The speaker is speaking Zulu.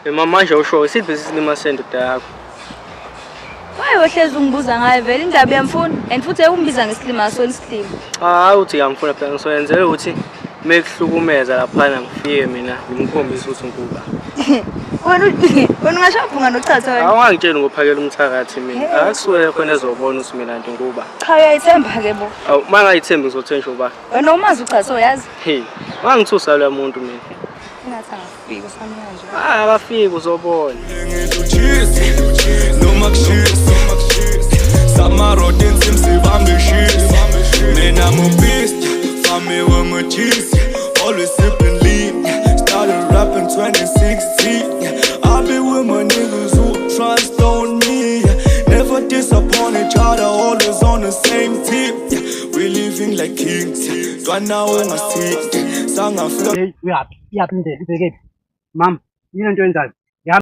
Manje usho isiphi isilima sendoda yakho? Wayehlezi ungibuza ngayo vele indaba yamfuna and futhi ukumbiza ngesilima sona isilimo. Cha uthi yangifuna phela ngisoyenzela ukuthi mekuhlukumeza lapha ngifike mina ngimkhombisa ukuthi ngikuba. Wena ungashapha nochathwa. Awangitshela ngophakela umthakathi mina. Akusuke khona ezobona ukuthi mina ndinguba. Cha uyayithemba ke bo. Awu mangayithembi ngizothenjwa uba. Wena umazi uchathwa yazi? Hey, mangithusa lo muntu mina. Ngathi angafika usami kanje. Akafiki uzobona. Noma kushisa Samarodin simsibambe shisa Man I'm a beast Fame with my cheese Always sipping lean Started rapping 2016 I be with my niggas who trust on me Never disappoint each other Always on the same team We living like kings Twana ungasiki Sangafika Hey, uyaphi? Iyaphi indlela? Ibheke phi? Mama, yini into yenzayo?